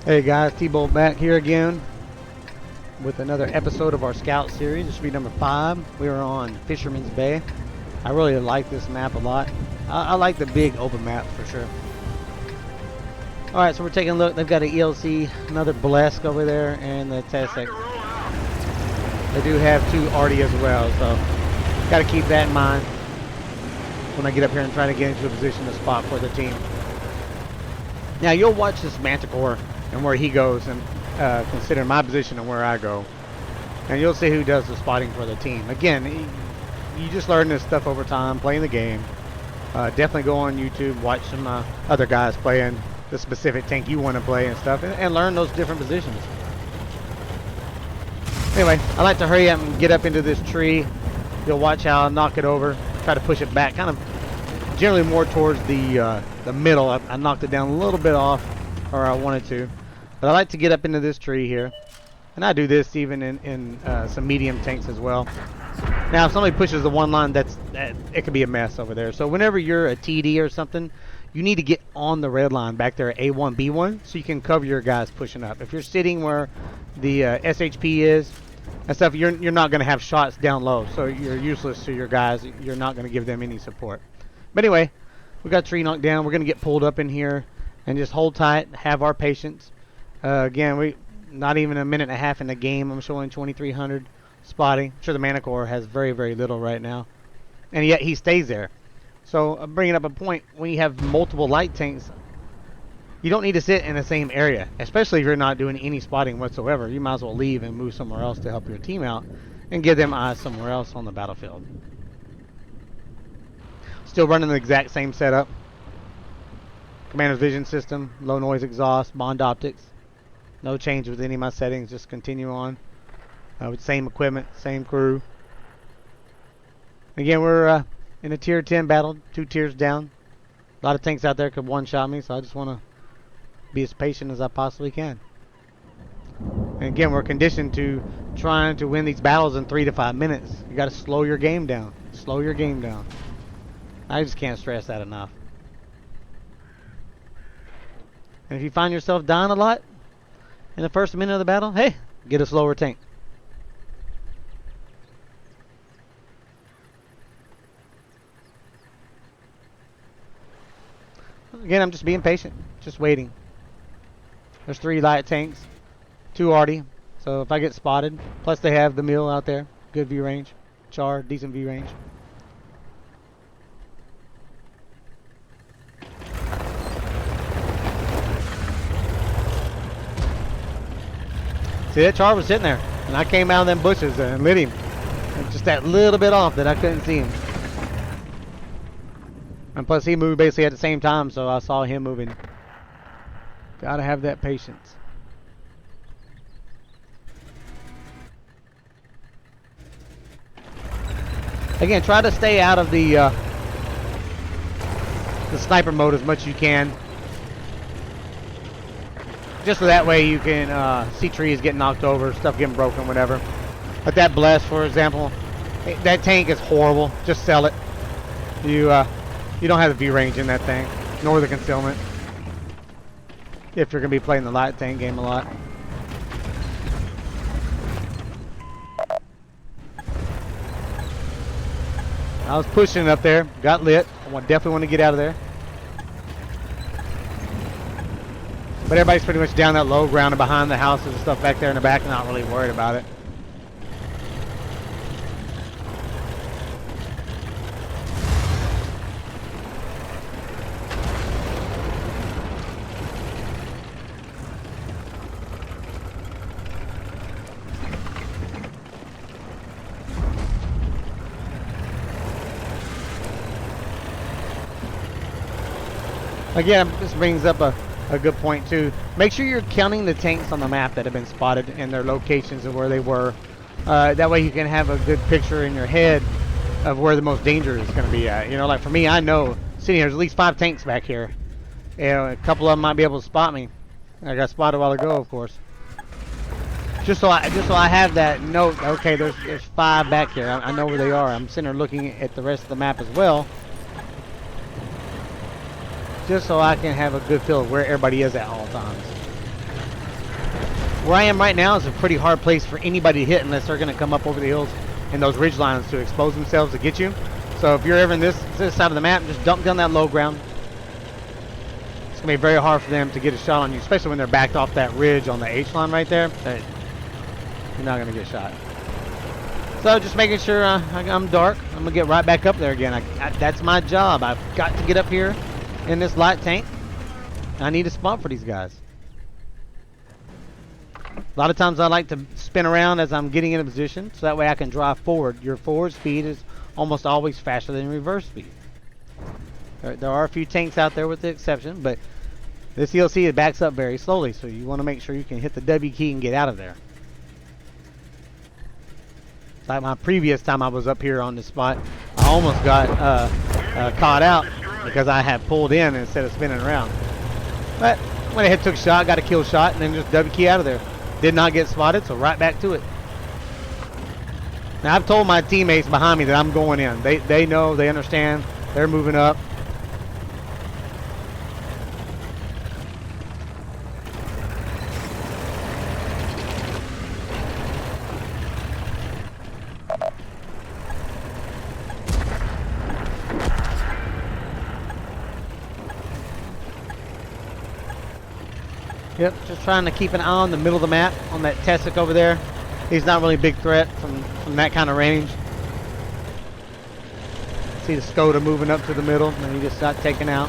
Hey guys, T-Bolt back here again with another episode of our Scout series. This should be number 5. We are on Fisherman's Bay. I really like this map a lot. I like the big open map for sure. Alright, so we're taking a look. They've got an ELC, another Blesk over there, and the Tesek. They do have 2 Arty as well, so got to keep that in mind when I get up here and try to get into a position to spot for the team. Now you'll watch this Manticore and where he goes, and consider my position and where I go, and you'll see who does the spotting for the team. Again, you just learn this stuff over time, playing the game. Definitely go on YouTube, watch some other guys playing the specific tank you want to play and stuff, and learn those different positions. Anyway, I like to hurry up and get up into this tree. You'll watch how I knock it over, try to push it back, kind of generally more towards the middle. I knocked it down a little bit off, or I wanted to. But I like to get up into this tree here. And I do this even in some medium tanks as well. Now, if somebody pushes the one line, it could be a mess over there. So whenever you're a TD or something, you need to get on the red line back there at A1, B1, so you can cover your guys pushing up. If you're sitting where the SHP is and stuff, you're not going to have shots down low. So you're useless to your guys. You're not going to give them any support. But anyway, we got tree knocked down. We're going to get pulled up in here and just hold tight, have our patience. Again, we not even a minute and a half in the game. I'm showing 2300 spotting. I'm sure the Manticore has very, very little right now, and yet he stays there. So I'm bringing up a point: when you have multiple light tanks, you don't need to sit in the same area, especially if you're not doing any spotting whatsoever. You might as well leave and move somewhere else to help your team out and give them eyes somewhere else on the battlefield. Still running the exact same setup. Commander's vision system, low noise exhaust, bond optics. No change with any of my settings, just continue on with same equipment, same crew. Again, we're in a tier 10 battle, 2 tiers down. A lot of tanks out there could one-shot me, so I just want to be as patient as I possibly can. And again, we're conditioned to trying to win these battles in 3 to 5 minutes. You got to slow your game down. Slow your game down. I just can't stress that enough. And if you find yourself dying a lot in the first minute of the battle, hey, get a slower tank. Again, I'm just being patient, just waiting. There's 3 light tanks, 2 Arty, so if I get spotted, plus they have the mill out there, good view range, char, decent view range. See, that char was sitting there, and I came out of them bushes and lit him. Just that little bit off that I couldn't see him. And plus, he moved basically at the same time, so I saw him moving. Gotta have that patience. Again, try to stay out of the sniper mode as much as you can. Just so that way you can see trees getting knocked over, stuff getting broken, whatever. Like that Blesk, for example. That tank is horrible. Just sell it. You don't have the view range in that thing, nor the concealment. If you're going to be playing the light tank game a lot. I was pushing it up there, got lit. I definitely want to get out of there. But everybody's pretty much down that low ground and behind the houses and stuff back there in the back, not really worried about it. Again, this brings up a good point too. Make sure you're counting the tanks on the map that have been spotted and their locations and where they were. That way you can have a good picture in your head of where the most danger is going to be at. You know, like for me, I know sitting here, there's at least 5 tanks back here. You know, a couple of them might be able to spot me. I got spotted a while ago, of course. Just so I have that note. Okay, there's 5 back here. I know where they are. I'm sitting there looking at the rest of the map as well. just so I can have a good feel of where everybody is at all times. where I am right now is a pretty hard place for anybody to hit unless they're going to come up over the hills and those ridge lines to expose themselves to get you. So if you're ever in this side of the map, just dump down that low ground. It's going to be very hard for them to get a shot on you, especially when they're backed off that ridge on the H line right there. You're not going to get shot. So just making sure I'm dark. I'm going to get right back up there again. That's my job. I've got to get up here in this light tank. I need a spot for these guys. A lot of times I like to spin around as I'm getting in a position, so that way I can drive forward. Your forward speed is almost always faster than reverse speed. There are a few tanks out there with the exception, but this ELC it backs up very slowly, so you want to make sure you can hit the W key and get out of there. Like my previous time I was up here on this spot, I almost got caught out because I had pulled in instead of spinning around. But went ahead, took a shot, got a kill shot, and then just W key out of there. Did not get spotted, so right back to it. Now I've told my teammates behind me that I'm going in. They know, they understand, they're moving up. Yep, just trying to keep an eye on the middle of the map, on that Tessic over there. He's not really a big threat from that kind of range. See the Skoda moving up to the middle, and he just got taken out.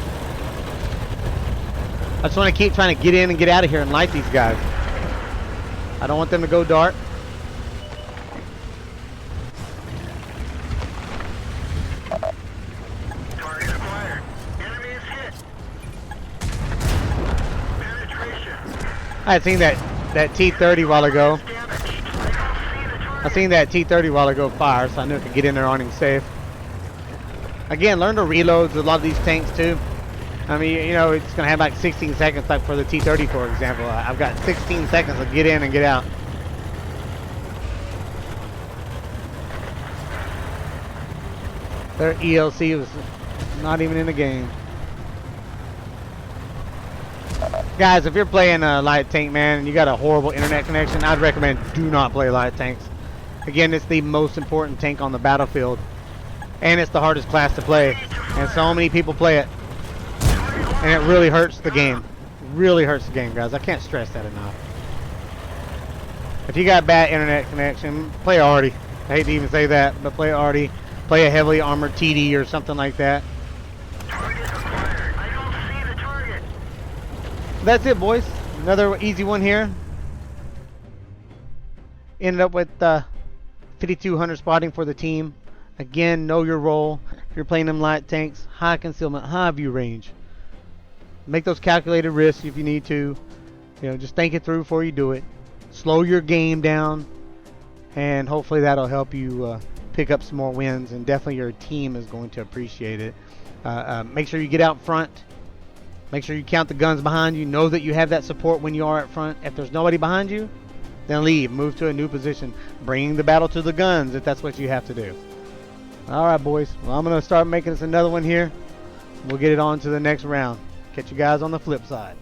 I just want to keep trying to get in and get out of here and light these guys. I don't want them to go dark. I had seen that T30 while ago. I seen that T30 while ago fire, so I knew I could get in there on him safe. Again, learn to reload a lot of these tanks too. I mean, you know, it's gonna have like 16 seconds, like for the T30, for example. I've got 16 seconds to get in and get out. Their ELC was not even in the game. Guys, if you're playing a light tank, man, and you got a horrible internet connection, I'd recommend do not play light tanks. Again, it's the most important tank on the battlefield, and it's the hardest class to play, and so many people play it, and it really hurts the game. Really hurts the game, guys. I can't stress that enough. If you got bad internet connection, play Arty. I hate to even say that, but play Arty. Play a heavily armored TD or something like that. That's it, boys. Another easy one here. Ended up with 5,200 spotting for the team. Again, know your role. If you're playing them light tanks, high concealment, high view range. Make those calculated risks if you need to. You know, just think it through before you do it. Slow your game down, and hopefully that'll help you pick up some more wins. And definitely your team is going to appreciate it. Make sure you get out front. Make sure you count the guns behind you. Know that you have that support when you are up front. If there's nobody behind you, then leave. Move to a new position. Bring the battle to the guns if that's what you have to do. Alright, boys. Well, I'm going to start making us another one here. We'll get it on to the next round. Catch you guys on the flip side.